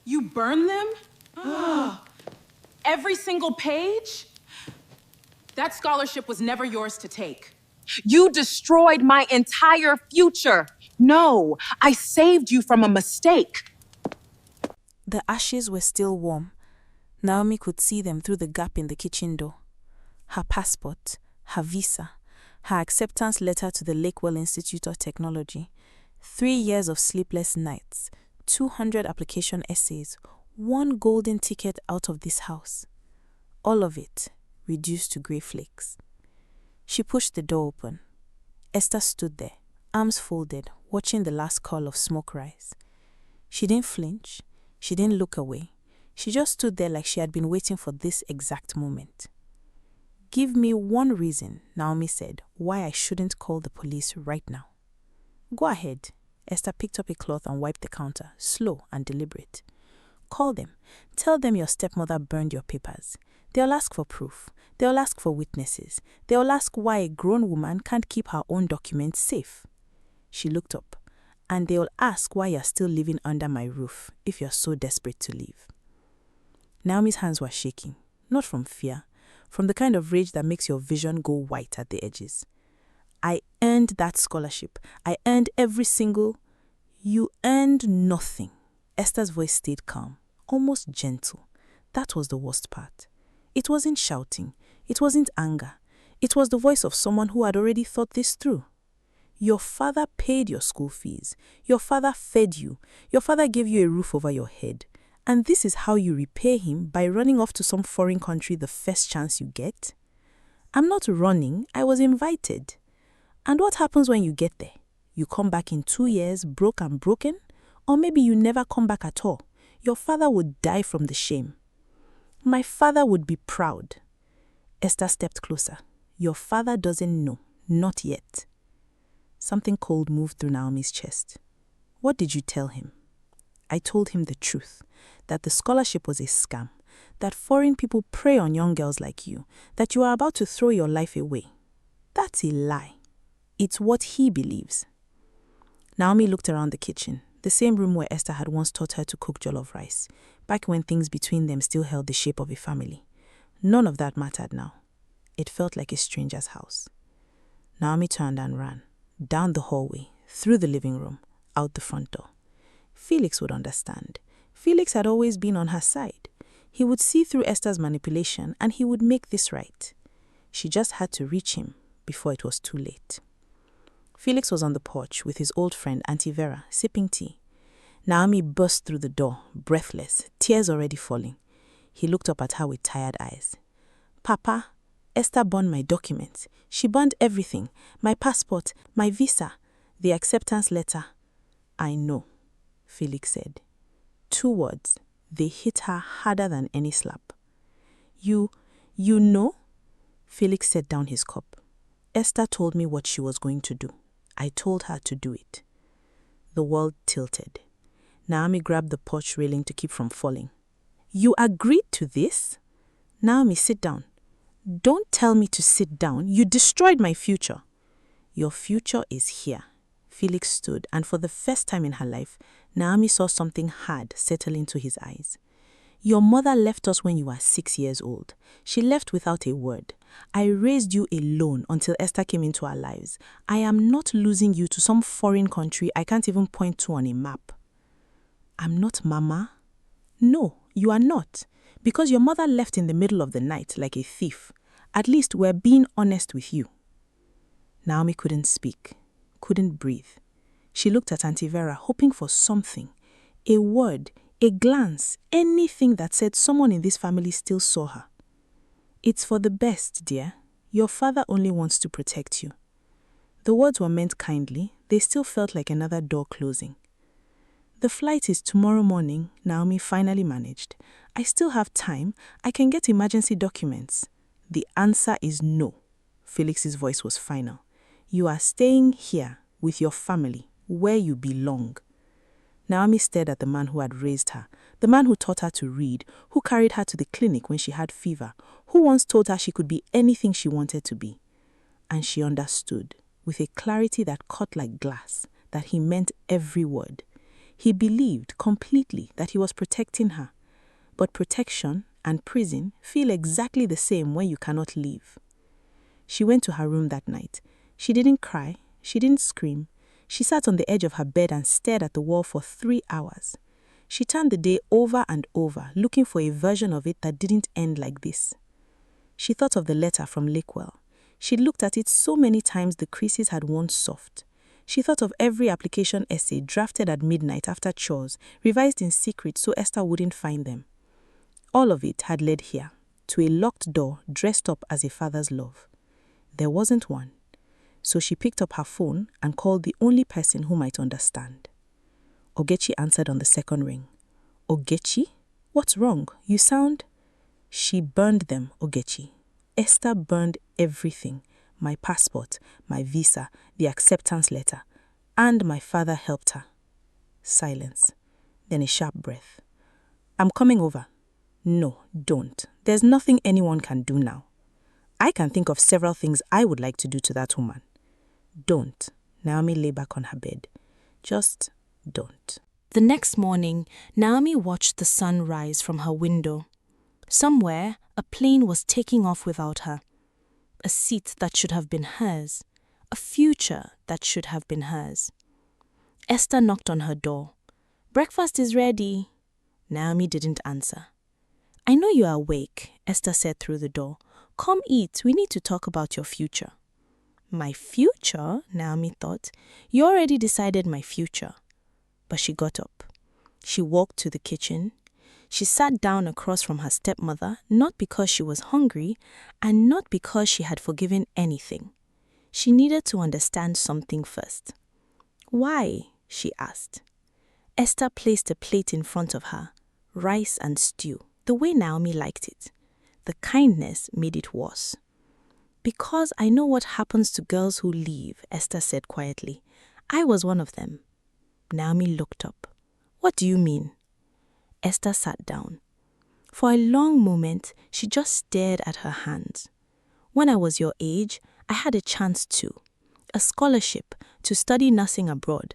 You burned them? Every single page? That scholarship was never yours to take. You destroyed my entire future. No, I saved you from a mistake. The ashes were still warm. Naomi could see them through the gap in the kitchen door. Her passport, her visa, her acceptance letter to the Lakewell Institute of Technology, 3 years of sleepless nights, 200 application essays, 1 golden ticket out of this house. All of it reduced to grey flakes. She pushed the door open. Esther stood there, arms folded, watching the last curl of smoke rise. She didn't flinch. She didn't look away. She just stood there like she had been waiting for this exact moment. Give me one reason, Naomi said, why I shouldn't call the police right now. Go ahead. Esther picked up a cloth and wiped the counter, slow and deliberate. Call them. Tell them your stepmother burned your papers. They'll ask for proof. They'll ask for witnesses. They'll ask why a grown woman can't keep her own documents safe. She looked up. And they'll ask why you're still living under my roof if you're so desperate to leave. Naomi's hands were shaking, not from fear, from the kind of rage that makes your vision go white at the edges. I earned that scholarship. I earned every single... You earned nothing. Esther's voice stayed calm, almost gentle. That was the worst part. It wasn't shouting. It wasn't anger. It was the voice of someone who had already thought this through. Your father paid your school fees. Your father fed you. Your father gave you a roof over your head. And this is how you repay him by running off to some foreign country the first chance you get? I'm not running. I was invited. And what happens when you get there? You come back in 2 years broke and broken? Or maybe you never come back at all. Your father would die from the shame. My father would be proud. Esther stepped closer. Your father doesn't know. Not yet. Something cold moved through Naomi's chest. What did you tell him? I told him the truth, that the scholarship was a scam, that foreign people prey on young girls like you, that you are about to throw your life away. That's a lie. It's what he believes. Naomi looked around the kitchen, the same room where Esther had once taught her to cook jollof rice, back when things between them still held the shape of a family. None of that mattered now. It felt like a stranger's house. Naomi turned and ran. Down the hallway, through the living room, out the front door. Felix would understand. Felix had always been on her side. He would see through Esther's manipulation and he would make this right. She just had to reach him before it was too late. Felix was on the porch with his old friend Auntie Vera, sipping tea. Naomi burst through the door, breathless, tears already falling. He looked up at her with tired eyes. Papa, Esther burned my documents. She burned everything. My passport, my visa, the acceptance letter. I know, Felix said. 2 words. They hit her harder than any slap. You know? Felix set down his cup. Esther told me what she was going to do. I told her to do it. The world tilted. Naomi grabbed the porch railing to keep from falling. You agreed to this? Naomi, sit down. Don't tell me to sit down. You destroyed my future. Your future is here. Felix stood, and for the first time in her life, Naomi saw something hard settle into his eyes. Your mother left us when you were 6 years old. She left without a word. I raised you alone until Esther came into our lives. I am not losing you to some foreign country I can't even point to on a map. I'm not Mama. No, you are not. Because your mother left in the middle of the night like a thief. At least we're being honest with you. Naomi couldn't speak, couldn't breathe. She looked at Auntie Vera, hoping for something. A word, a glance, anything that said someone in this family still saw her. It's for the best, dear. Your father only wants to protect you. The words were meant kindly. They still felt like another door closing. The flight is tomorrow morning, Naomi finally managed. I still have time. I can get emergency documents. The answer is no. Felix's voice was final. You are staying here with your family, where you belong. Naomi stared at the man who had raised her, the man who taught her to read, who carried her to the clinic when she had fever, who once told her she could be anything she wanted to be. And she understood, with a clarity that cut like glass, that he meant every word. He believed completely that he was protecting her. But protection and prison feel exactly the same when you cannot leave. She went to her room that night. She didn't cry. She didn't scream. She sat on the edge of her bed and stared at the wall for 3 hours. She turned the day over and over, looking for a version of it that didn't end like this. She thought of the letter from Lakewell. She'd looked at it so many times the creases had worn soft. She thought of every application essay drafted at midnight after chores, revised in secret so Esther wouldn't find them. All of it had led here, to a locked door dressed up as a father's love. There wasn't one. So she picked up her phone and called the only person who might understand. Ogechi answered on the second ring. Ogechi? What's wrong? You sound... She burned them, Ogechi. Esther burned everything. My passport, my visa, the acceptance letter. And my father helped her. Silence. Then a sharp breath. I'm coming over. No, don't. There's nothing anyone can do now. I can think of several things I would like to do to that woman. Don't. Naomi lay back on her bed. Just don't. The next morning, Naomi watched the sun rise from her window. Somewhere, a plane was taking off without her. A seat that should have been hers. A future that should have been hers. Esther knocked on her door. Breakfast is ready. Naomi didn't answer. I know you are awake, Esther said through the door. Come eat, we need to talk about your future. My future? Naomi thought. You already decided my future. But she got up. She walked to the kitchen. She sat down across from her stepmother, not because she was hungry and not because she had forgiven anything. She needed to understand something first. Why? She asked. Esther placed a plate in front of her, rice and stew, the way Naomi liked it. The kindness made it worse. Because I know what happens to girls who leave, Esther said quietly. I was one of them. Naomi looked up. What do you mean? Esther sat down. For a long moment, she just stared at her hands. When I was your age, I had a chance too. A scholarship to study nursing abroad.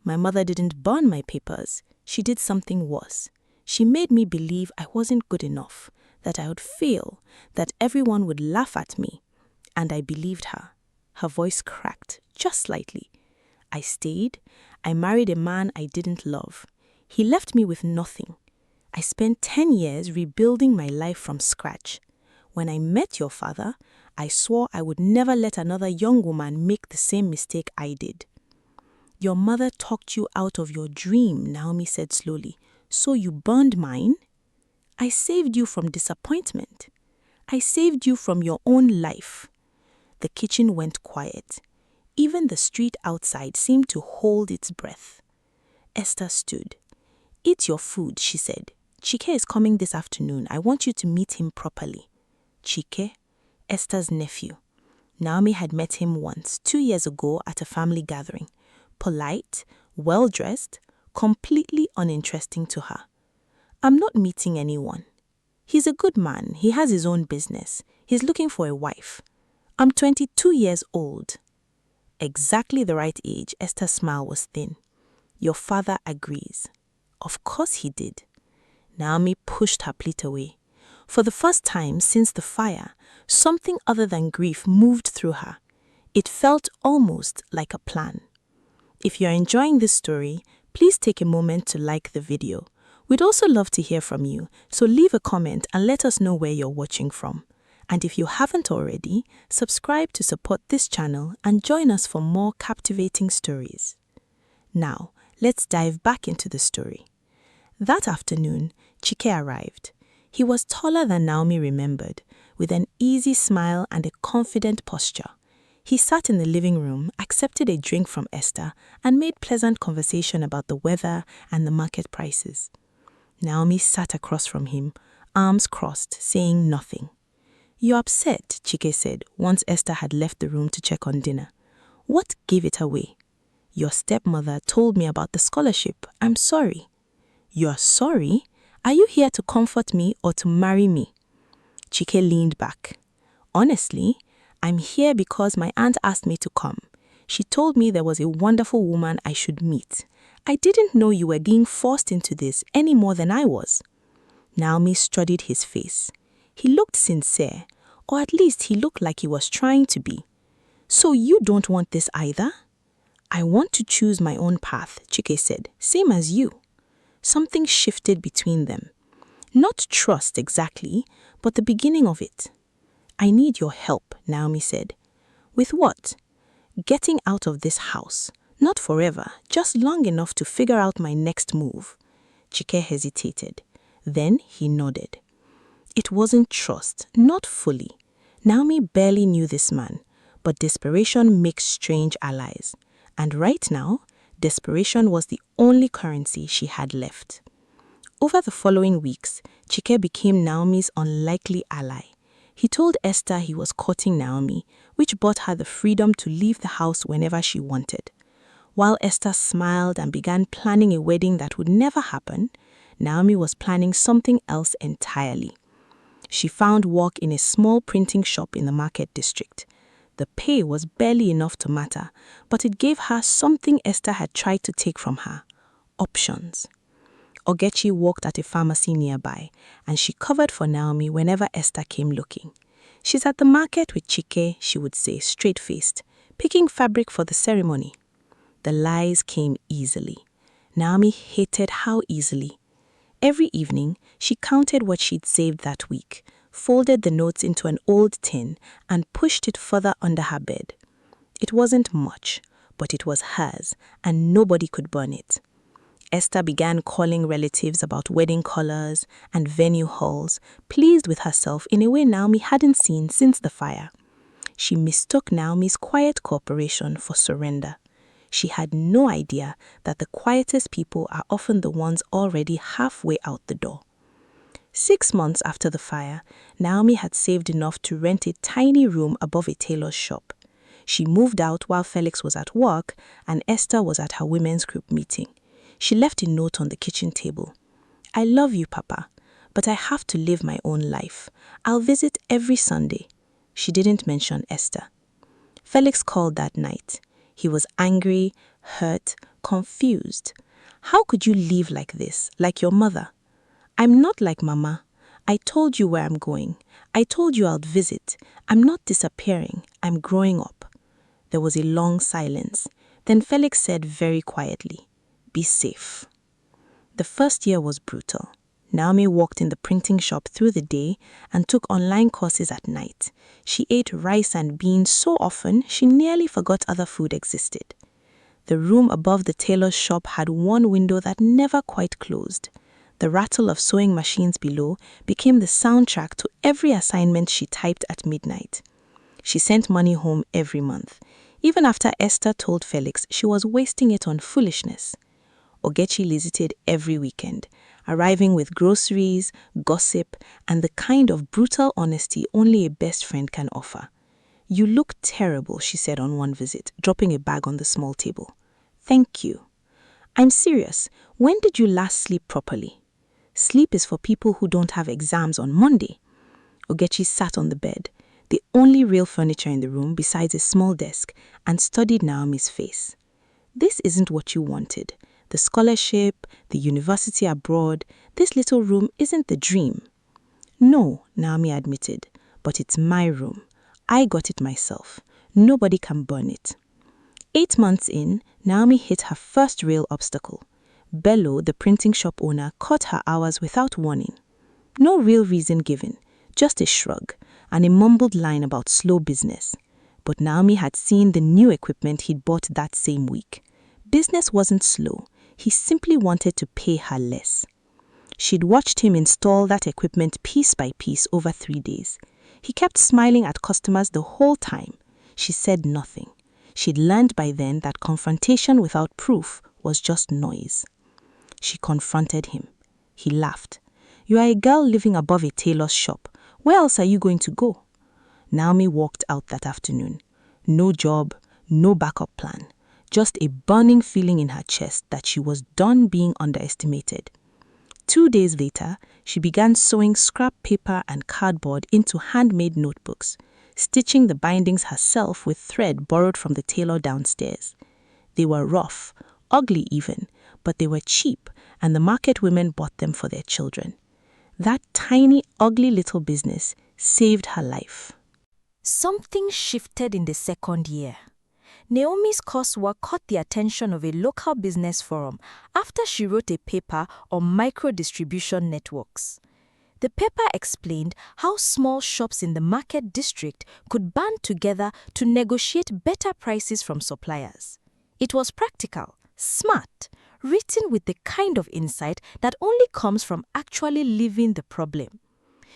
My mother didn't burn my papers. She did something worse. She made me believe I wasn't good enough, that I would fail, that everyone would laugh at me. And I believed her. Her voice cracked, just slightly. I stayed. I married a man I didn't love. He left me with nothing. I spent 10 years rebuilding my life from scratch. When I met your father, I swore I would never let another young woman make the same mistake I did. Your mother talked you out of your dream, Naomi said slowly. So you burned mine? I saved you from disappointment. I saved you from your own life. The kitchen went quiet. Even the street outside seemed to hold its breath. Esther stood. Eat your food, she said. Chike is coming this afternoon. I want you to meet him properly. Chike, Esther's nephew. Naomi had met him once, 2 years ago at a family gathering. Polite, well-dressed, completely uninteresting to her. I'm not meeting anyone. He's a good man. He has his own business. He's looking for a wife. I'm 22 years old. Exactly the right age. Esther's smile was thin. Your father agrees. Of course he did. Naomi pushed her plate away. For the first time since the fire, something other than grief moved through her. It felt almost like a plan. If you're enjoying this story, please take a moment to like the video. We'd also love to hear from you, so leave a comment and let us know where you're watching from. And if you haven't already, subscribe to support this channel and join us for more captivating stories. Now, let's dive back into the story. That afternoon, Chike arrived. He was taller than Naomi remembered, with an easy smile and a confident posture. He sat in the living room, accepted a drink from Esther, and made pleasant conversation about the weather and the market prices. Naomi sat across from him, arms crossed, saying nothing. You're upset, Chike said, once Esther had left the room to check on dinner. What gave it away? Your stepmother told me about the scholarship. I'm sorry. You're sorry? Are you here to comfort me or to marry me? Chike leaned back. Honestly, I'm here because my aunt asked me to come. She told me there was a wonderful woman I should meet, I didn't know you were being forced into this any more than I was. Naomi studied his face. He looked sincere, or at least he looked like he was trying to be. So you don't want this either? I want to choose my own path, Chike said, same as you. Something shifted between them. Not trust exactly, but the beginning of it. I need your help, Naomi said. With what? Getting out of this house. Not forever, just long enough to figure out my next move. Chike hesitated. Then he nodded. It wasn't trust, not fully. Naomi barely knew this man, but desperation makes strange allies. And right now, desperation was the only currency she had left. Over the following weeks, Chike became Naomi's unlikely ally. He told Esther he was courting Naomi, which bought her the freedom to leave the house whenever she wanted. While Esther smiled and began planning a wedding that would never happen, Naomi was planning something else entirely. She found work in a small printing shop in the market district. The pay was barely enough to matter, but it gave her something Esther had tried to take from her: options. Ogechi worked at a pharmacy nearby, and she covered for Naomi whenever Esther came looking. She's at the market with Chike, she would say, straight-faced, picking fabric for the ceremony. The lies came easily. Naomi hated how easily. Every evening, she counted what she'd saved that week, folded the notes into an old tin, and pushed it further under her bed. It wasn't much, but it was hers, and nobody could burn it. Esther began calling relatives about wedding colors and venue halls, pleased with herself in a way Naomi hadn't seen since the fire. She mistook Naomi's quiet cooperation for surrender. She had no idea that the quietest people are often the ones already halfway out the door. 6 months after the fire, Naomi had saved enough to rent a tiny room above a tailor's shop. She moved out while Felix was at work and Esther was at her women's group meeting. She left a note on the kitchen table. I love you, Papa, but I have to live my own life. I'll visit every Sunday. She didn't mention Esther. Felix called that night. He was angry, hurt, confused. How could you leave like this, like your mother? I'm not like Mama. I told you where I'm going. I told you I'd visit. I'm not disappearing. I'm growing up. There was a long silence. Then Felix said very quietly, be safe. The first year was brutal. Naomi worked in the printing shop through the day and took online courses at night. She ate rice and beans so often she nearly forgot other food existed. The room above the tailor's shop had one window that never quite closed. The rattle of sewing machines below became the soundtrack to every assignment she typed at midnight. She sent money home every month, even after Esther told Felix she was wasting it on foolishness. Ogechi visited every weekend, arriving with groceries, gossip, and the kind of brutal honesty only a best friend can offer. You look terrible, she said on one visit, dropping a bag on the small table. Thank you. I'm serious. When did you last sleep properly? Sleep is for people who don't have exams on Monday. Ogechi sat on the bed, the only real furniture in the room besides a small desk, and studied Naomi's face. This isn't what you wanted. The scholarship, the university abroad, this little room isn't the dream. No, Naomi admitted, but it's my room. I got it myself. Nobody can burn it. 8 months in, Naomi hit her first real obstacle. Bello, the printing shop owner, cut her hours without warning. No real reason given, just a shrug and a mumbled line about slow business. But Naomi had seen the new equipment he'd bought that same week. Business wasn't slow. He simply wanted to pay her less. She'd watched him install that equipment piece by piece over 3 days. He kept smiling at customers the whole time. She said nothing. She'd learned by then that confrontation without proof was just noise. She confronted him. He laughed. You are a girl living above a tailor's shop. Where else are you going to go? Naomi walked out that afternoon. No job, no backup plan. Just a burning feeling in her chest that she was done being underestimated. 2 days later, she began sewing scrap paper and cardboard into handmade notebooks, stitching the bindings herself with thread borrowed from the tailor downstairs. They were rough, ugly even, but they were cheap, and the market women bought them for their children. That tiny, ugly little business saved her life. Something shifted in the second year. Naomi's coursework caught the attention of a local business forum after she wrote a paper on micro-distribution networks. The paper explained how small shops in the market district could band together to negotiate better prices from suppliers. It was practical, smart, written with the kind of insight that only comes from actually living the problem.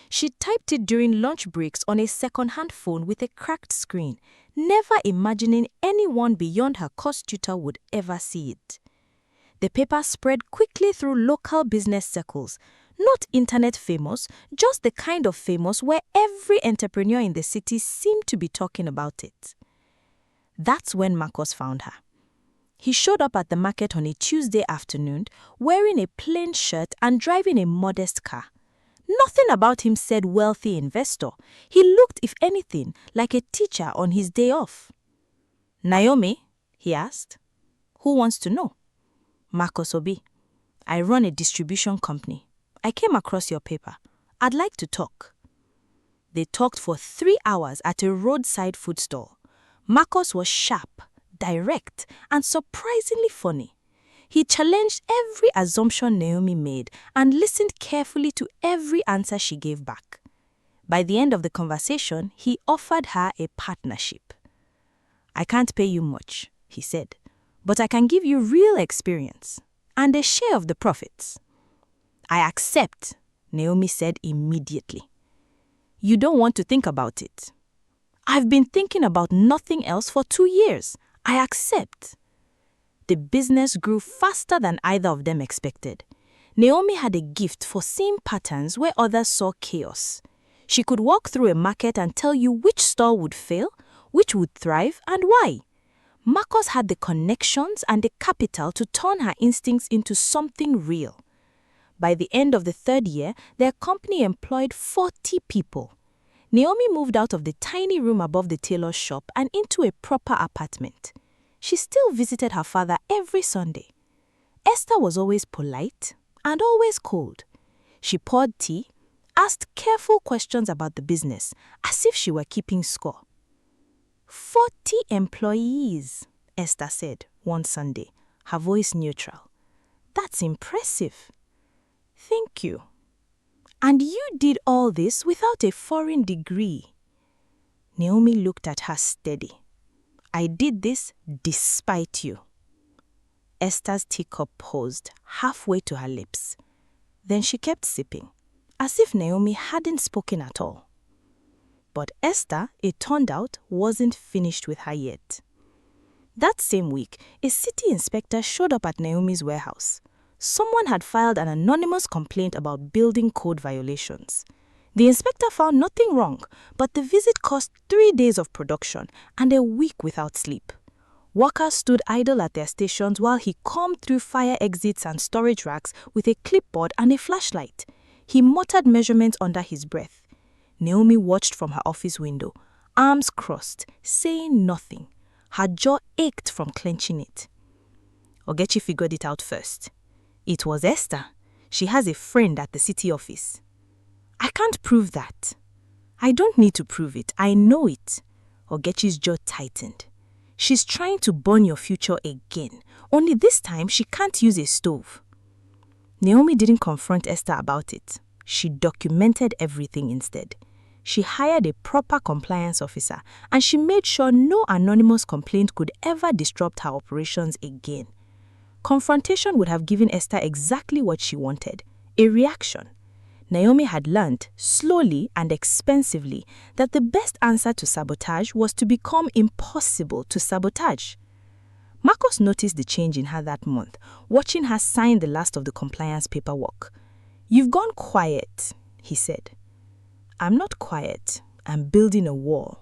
She typed it during lunch breaks on a second-hand phone with a cracked screen, never imagining anyone beyond her course tutor would ever see it. The paper spread quickly through local business circles, not internet famous, just the kind of famous where every entrepreneur in the city seemed to be talking about it. That's when Marcus found her. He showed up at the market on a Tuesday afternoon, wearing a plain shirt and driving a modest car. Nothing about him said wealthy investor. He looked, if anything, like a teacher on his day off. "Naomi?" he asked. "Who wants to know?" "Marcus Obi. I run a distribution company. I came across your paper. I'd like to talk." They talked for 3 hours at a roadside food stall. Marcus was sharp, direct, and surprisingly funny. He challenged every assumption Naomi made and listened carefully to every answer she gave back. By the end of the conversation, he offered her a partnership. "I can't pay you much," he said, "but I can give you real experience and a share of the profits." "I accept," Naomi said immediately. "You don't want to think about it." "I've been thinking about nothing else for 2 years. I accept." The business grew faster than either of them expected. Naomi had a gift for seeing patterns where others saw chaos. She could walk through a market and tell you which store would fail, which would thrive, and why. Marcus had the connections and the capital to turn her instincts into something real. By the end of the 3rd year, their company employed 40 people. Naomi moved out of the tiny room above the tailor's shop and into a proper apartment. She still visited her father every Sunday. Esther was always polite and always cold. She poured tea, asked careful questions about the business, as if she were keeping score. 40 employees, Esther said one Sunday, her voice neutral. "That's impressive." "Thank you. And you did all this without a foreign degree." Naomi looked at her steady. "I did this despite you." Esther's teacup paused halfway to her lips. Then she kept sipping, as if Naomi hadn't spoken at all. But Esther, it turned out, wasn't finished with her yet. That same week, a city inspector showed up at Naomi's warehouse. Someone had filed an anonymous complaint about building code violations. The inspector found nothing wrong, but the visit cost 3 days of production and a week without sleep. Workers stood idle at their stations while he combed through fire exits and storage racks with a clipboard and a flashlight. He muttered measurements under his breath. Naomi watched from her office window, arms crossed, saying nothing. Her jaw ached from clenching it. Ogechi figured it out first. It was Esther. She has a friend at the city office. "I can't prove that." "I don't need to prove it. I know it." Ogechi's jaw tightened. "She's trying to burn your future again. Only this time she can't use a stove." Naomi didn't confront Esther about it. She documented everything instead. She hired a proper compliance officer, and she made sure no anonymous complaint could ever disrupt her operations again. Confrontation would have given Esther exactly what she wanted, a reaction. Naomi had learned, slowly and expensively, that the best answer to sabotage was to become impossible to sabotage. Marcus noticed the change in her that month, watching her sign the last of the compliance paperwork. "You've gone quiet," he said. "I'm not quiet. I'm building a wall."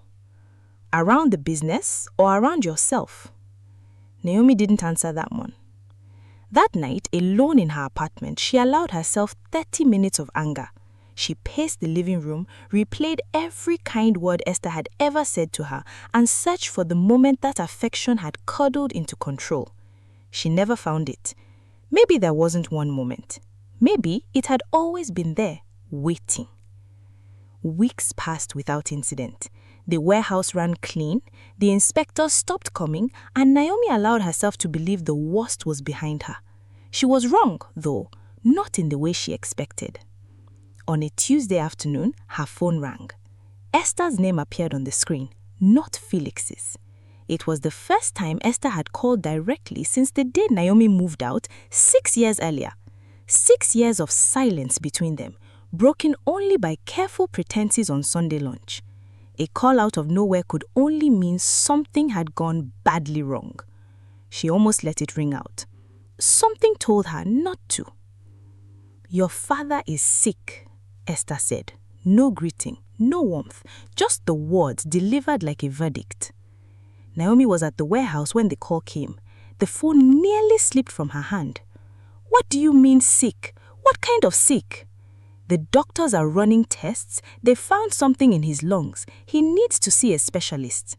"Around the business or around yourself?" Naomi didn't answer that one. That night, alone in her apartment, she allowed herself 30 minutes of anger. She paced the living room, replayed every kind word Esther had ever said to her, and searched for the moment that affection had cuddled into control. She never found it. Maybe there wasn't one moment. Maybe it had always been there, waiting. Weeks passed without incident. The warehouse ran clean, the inspectors stopped coming, and Naomi allowed herself to believe the worst was behind her. She was wrong, though, not in the way she expected. On a Tuesday afternoon, her phone rang. Esther's name appeared on the screen, not Felix's. It was the first time Esther had called directly since the day Naomi moved out 6 years earlier. 6 years of silence between them, broken only by careful pretenses on Sunday lunch. A call out of nowhere could only mean something had gone badly wrong. She almost let it ring out. Something told her not to. "Your father is sick," Esther said. No greeting, no warmth, just the words delivered like a verdict. Naomi was at the warehouse when the call came. The phone nearly slipped from her hand. "What do you mean sick? What kind of sick?" "The doctors are running tests. They found something in his lungs. He needs to see a specialist."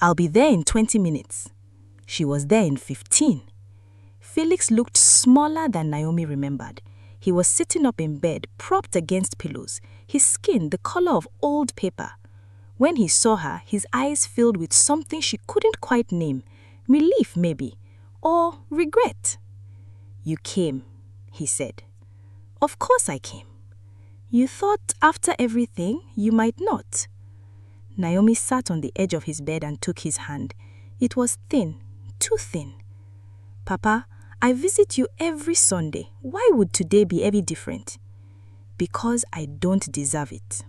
"I'll be there in 20 minutes. She was there in 15. Felix looked smaller than Naomi remembered. He was sitting up in bed, propped against pillows, his skin the color of old paper. When he saw her, his eyes filled with something she couldn't quite name. Relief, maybe, or regret. "You came," he said. "Of course I came." "You thought after everything you might not." Naomi sat on the edge of his bed and took his hand. It was thin, too thin. "Papa, I visit you every Sunday. Why would today be any different?" "Because I don't deserve it."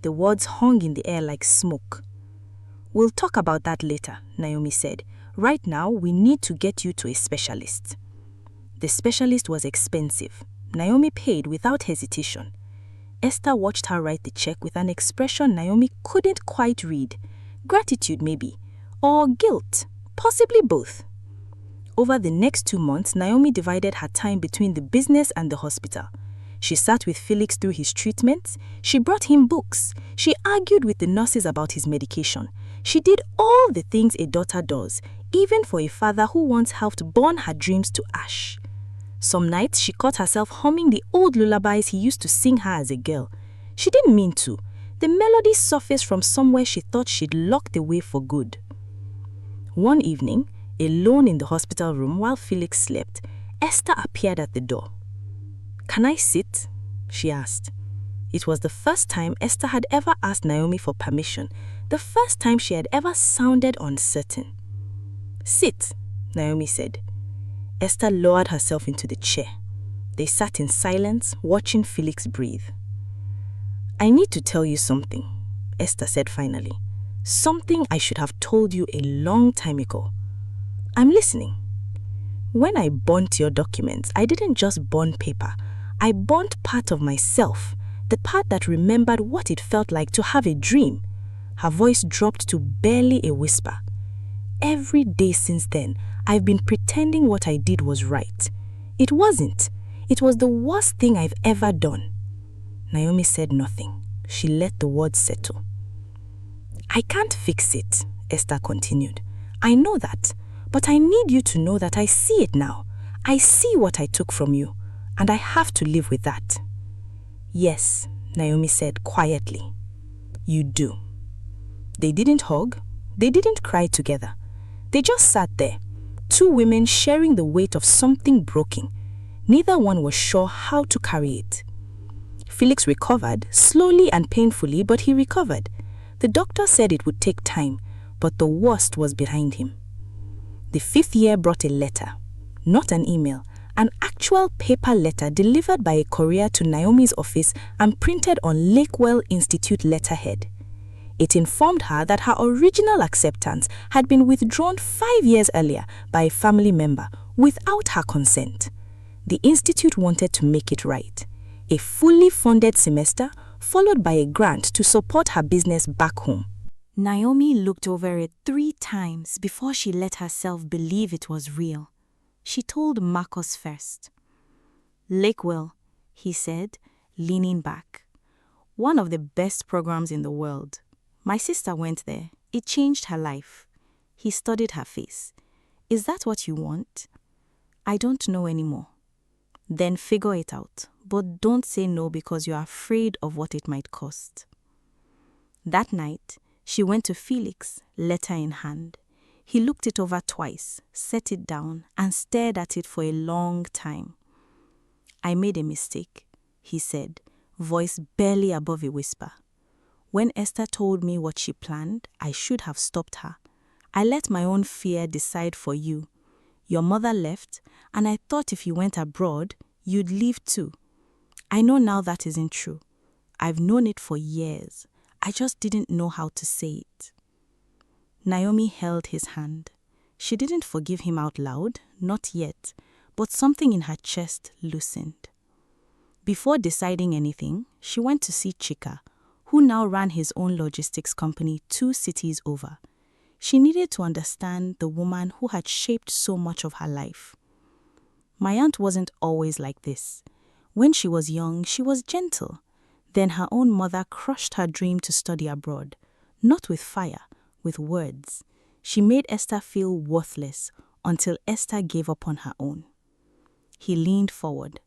The words hung in the air like smoke. "We'll talk about that later," Naomi said. "Right now, we need to get you to a specialist." The specialist was expensive. Naomi paid without hesitation. Esther watched her write the check with an expression Naomi couldn't quite read. Gratitude, maybe, or guilt, possibly both. Over the next 2 months, Naomi divided her time between the business and the hospital. She sat with Felix through his treatments. She brought him books. She argued with the nurses about his medication. She did all the things a daughter does, even for a father who once helped burn her dreams to ash. Some nights, she caught herself humming the old lullabies he used to sing her as a girl. She didn't mean to. The melody surfaced from somewhere she thought she'd locked away for good. One evening, alone in the hospital room while Felix slept, Esther appeared at the door. "Can I sit?" she asked. It was the first time Esther had ever asked Naomi for permission, the first time she had ever sounded uncertain. "Sit," Naomi said. Esther lowered herself into the chair. They sat in silence, watching Felix breathe. "I need to tell you something," Esther said finally. "Something I should have told you a long time ago." "I'm listening." "When I burnt your documents, I didn't just burn paper. I burnt part of myself, the part that remembered what it felt like to have a dream." Her voice dropped to barely a whisper. "Every day since then, I've been pretending what I did was right. It wasn't. It was the worst thing I've ever done." Naomi said nothing. She let the words settle. "I can't fix it," Esther continued. "I know that, but I need you to know that I see it now. I see what I took from you, and I have to live with that." "Yes," Naomi said quietly. "You do." They didn't hug. They didn't cry together. They just sat there, two women sharing the weight of something broken. Neither one was sure how to carry it. Felix recovered, slowly and painfully, but he recovered. The doctor said it would take time, but the worst was behind him. The 5th year brought a letter, not an email, an actual paper letter delivered by a courier to Naomi's office and printed on Lakewell Institute letterhead. It informed her that her original acceptance had been withdrawn 5 years earlier by a family member without her consent. The institute wanted to make it right. A fully funded semester followed by a grant to support her business back home. Naomi looked over it 3 times before she let herself believe it was real. She told Marcus first. "Lakewell," he said, leaning back. "One of the best programs in the world. My sister went there. It changed her life." He studied her face. "Is that what you want?" I don't know anymore. Then figure it out, but don't say no because you're afraid of what it might cost. That night, she went to Felix, letter in hand. He looked it over twice, set it down, and stared at it for a long time. I made a mistake, he said, voice barely above a whisper. When Esther told me what she planned, I should have stopped her. I let my own fear decide for you. Your mother left, and I thought if you went abroad, you'd leave too. I know now that isn't true. I've known it for years. I just didn't know how to say it. Naomi held his hand. She didn't forgive him out loud, not yet, but something in her chest loosened. Before deciding anything, she went to see Chika, who now ran his own logistics company 2 cities over. She needed to understand the woman who had shaped so much of her life. My aunt wasn't always like this. When she was young, she was gentle. Then her own mother crushed her dream to study abroad, not with fire, with words. She made Esther feel worthless until Esther gave up on her own. He leaned forward.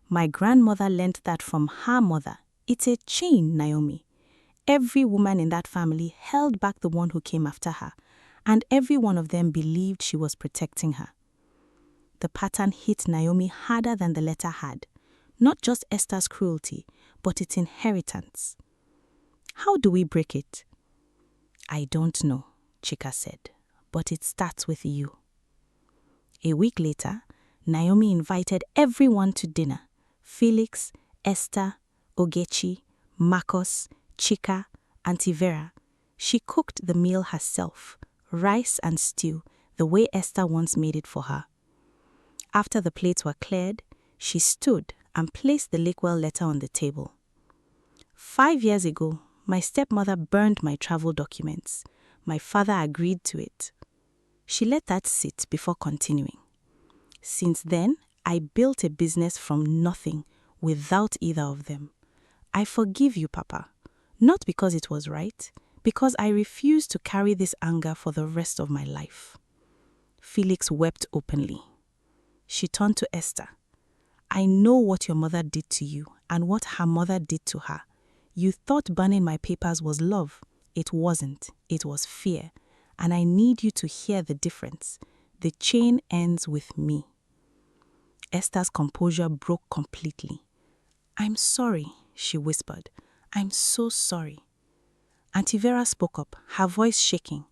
My grandmother learnt that from her mother. It's a chain, Naomi. Every woman in that family held back the one who came after her, and every one of them believed she was protecting her. The pattern hit Naomi harder than the letter had, not just Esther's cruelty, but its inheritance. How do we break it? I don't know, Chika said, but it starts with you. A week later, Naomi invited everyone to dinner. Felix, Esther, Ogechi, Marcos, Chika, Auntie Vera. She cooked the meal herself, rice and stew, the way Esther once made it for her. After the plates were cleared, she stood and placed the Lakewell letter on the table. 5 years ago, my stepmother burned my travel documents. My father agreed to it. She let that sit before continuing. Since then, I built a business from nothing without either of them. I forgive you, Papa, not because it was right, because I refuse to carry this anger for the rest of my life. Felix wept openly. She turned to Esther. I know what your mother did to you and what her mother did to her. You thought burning my papers was love. It wasn't. It was fear. And I need you to hear the difference. The chain ends with me. Esther's composure broke completely. I'm sorry, she whispered. I'm so sorry. Auntie Vera spoke up, her voice shaking.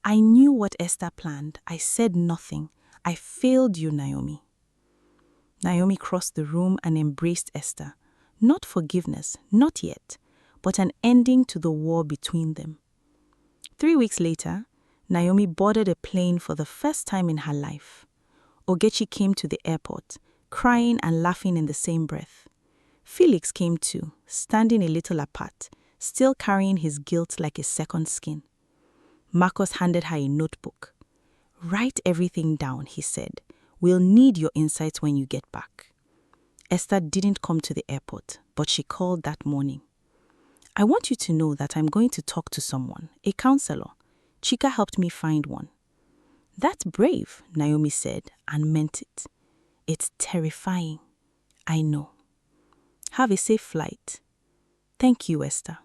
I knew what Esther planned. I said nothing. I failed you, Naomi. Naomi crossed the room and embraced Esther. Not forgiveness, not yet, but an ending to the war between them. 3 weeks later, Naomi boarded a plane for the first time in her life. Ogechi came to the airport, crying and laughing in the same breath. Felix came too, standing a little apart, still carrying his guilt like a second skin. Marcos handed her a notebook. Write everything down, he said. We'll need your insights when you get back. Esther didn't come to the airport, but she called that morning. I want you to know that I'm going to talk to someone, a counselor. Chika helped me find one. That's brave, Naomi said, and meant it. It's terrifying. I know. Have a safe flight. Thank you, Esther.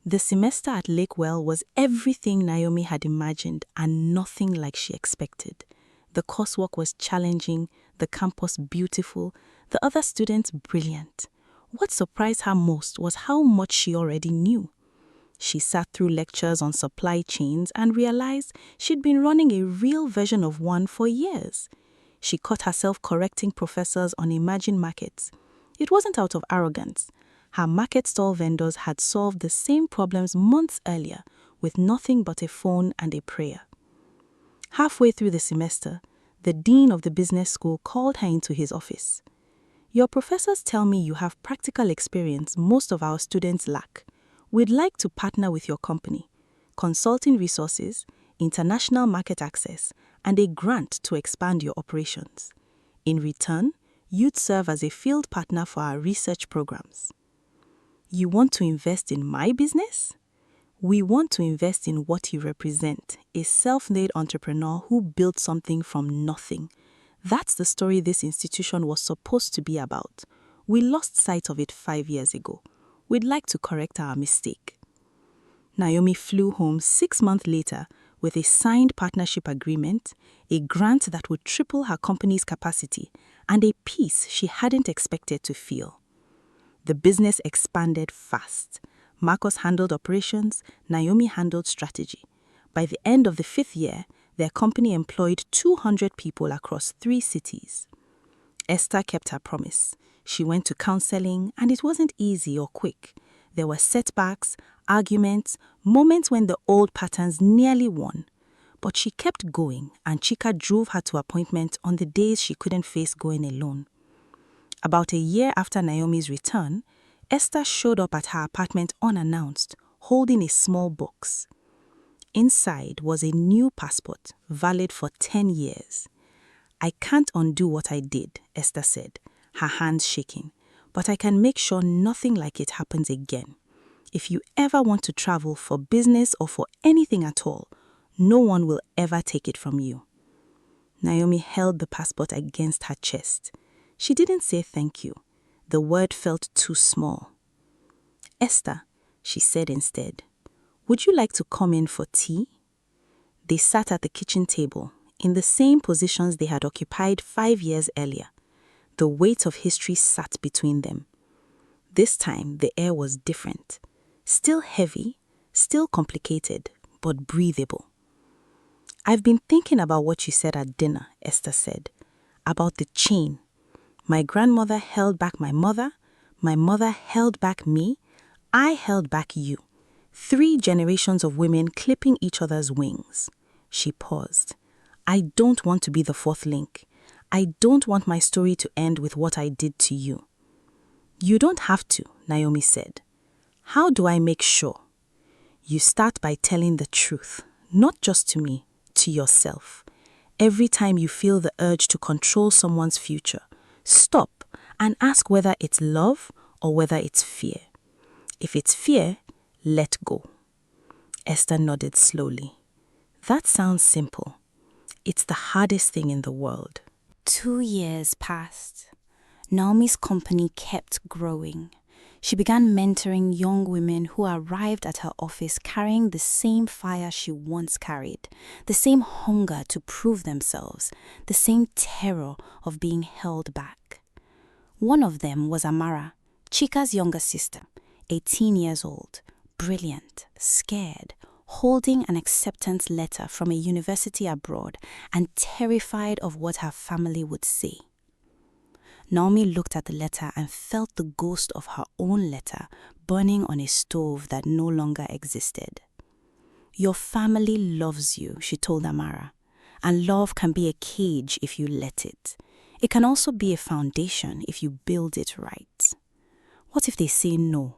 The semester at Lakewell was everything Naomi had imagined and nothing like she expected. The coursework was challenging, the campus beautiful, the other students brilliant. What surprised her most was how much she already knew. She sat through lectures on supply chains and realized she'd been running a real version of one for years. She caught herself correcting professors on emerging markets. It wasn't out of arrogance. Her market stall vendors had solved the same problems months earlier with nothing but a phone and a prayer. Halfway through the semester, the dean of the business school called her into his office. Your professors tell me you have practical experience most of our students lack. We'd like to partner with your company, consulting resources, international market access, and a grant to expand your operations. In return, you'd serve as a field partner for our research programs. You want to invest in my business? We want to invest in what you represent, a self-made entrepreneur who built something from nothing. That's the story this institution was supposed to be about. We lost sight of it 5 years ago. We'd like to correct our mistake. Naomi flew home 6 months later with a signed partnership agreement, a grant that would triple her company's capacity, and a peace she hadn't expected to feel. The business expanded fast. Marcus handled operations, Naomi handled strategy. By the end of the 5th year, their company employed 200 people across 3 cities. Esther kept her promise. She went to counseling, and it wasn't easy or quick. There were setbacks, arguments, moments when the old patterns nearly won. But she kept going, and Chika drove her to appointments on the days she couldn't face going alone. About a year after Naomi's return, Esther showed up at her apartment unannounced, holding a small box. Inside was a new passport, valid for 10 years. "I can't undo what I did," Esther said, her hands shaking, "but I can make sure nothing like it happens again. If you ever want to travel for business or for anything at all, no one will ever take it from you." Naomi held the passport against her chest. She didn't say thank you. The word felt too small. "Esther," she said instead, "would you like to come in for tea?" They sat at the kitchen table, in the same positions they had occupied 5 years earlier. The weight of history sat between them. This time, the air was different. Still heavy, still complicated, but breathable. "I've been thinking about what you said at dinner," Esther said, "about the chain. My grandmother held back my mother held back me, I held back you. 3 generations of women clipping each other's wings." She paused. "I don't want to be the 4th link. I don't want my story to end with what I did to you." "You don't have to," Naomi said. "How do I make sure?" "You start by telling the truth, not just to me, to yourself. Every time you feel the urge to control someone's future, stop and ask whether it's love or whether it's fear. If it's fear, let go." Esther nodded slowly. "That sounds simple. It's the hardest thing in the world." 2 years passed. Naomi's company kept growing. She began mentoring young women who arrived at her office carrying the same fire she once carried, the same hunger to prove themselves, the same terror of being held back. One of them was Amara, Chika's younger sister, 18 years old, brilliant, scared, holding an acceptance letter from a university abroad and terrified of what her family would say. Naomi looked at the letter and felt the ghost of her own letter burning on a stove that no longer existed. "Your family loves you," she told Amara, "and love can be a cage if you let it. It can also be a foundation if you build it right. What if they say no?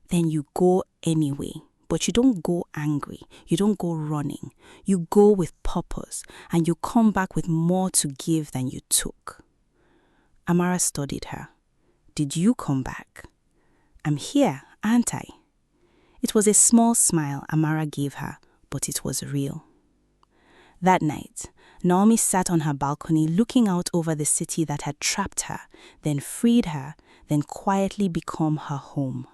Then you go anyway, but you don't go angry, you don't go running. You go with purpose, and you come back with more to give than you took." Amara studied her. "Did you come back?" "I'm here, aren't I?" It was a small smile Amara gave her, but it was real. That night, Naomi sat on her balcony looking out over the city that had trapped her, then freed her, then quietly become her home.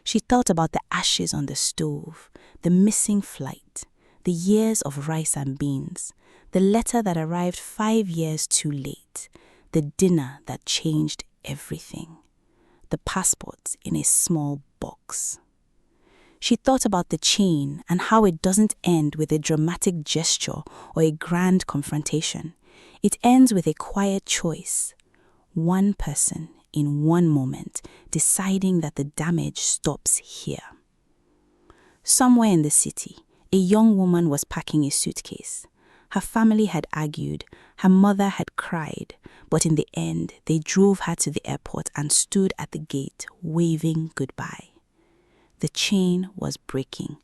She thought about the ashes on the stove, the missing flight, the years of rice and beans, the letter that arrived 5 years too late, the dinner that changed everything, the passport in a small box. She thought about the chain and how it doesn't end with a dramatic gesture or a grand confrontation. It ends with a quiet choice. One person, in one moment, deciding that the damage stops here. Somewhere in the city, a young woman was packing a suitcase. Her family had argued, her mother had cried, but in the end, they drove her to the airport and stood at the gate, waving goodbye. The chain was breaking,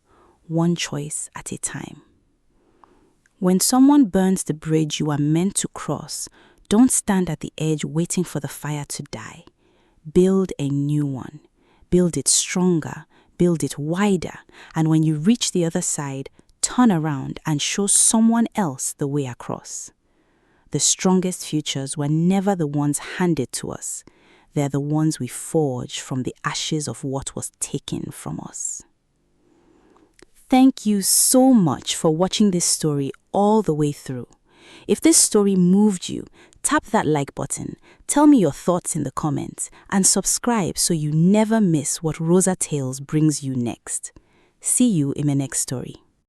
one choice at a time. When someone burns the bridge you are meant to cross, don't stand at the edge waiting for the fire to die. Build a new one. Build it stronger, build it wider, and when you reach the other side, turn around and show someone else the way across. The strongest futures were never the ones handed to us. They're the ones we forge from the ashes of what was taken from us. Thank you so much for watching this story all the way through. If this story moved you, tap that like button, tell me your thoughts in the comments, and subscribe so you never miss what Rosa Tales brings you next. See you in the next story.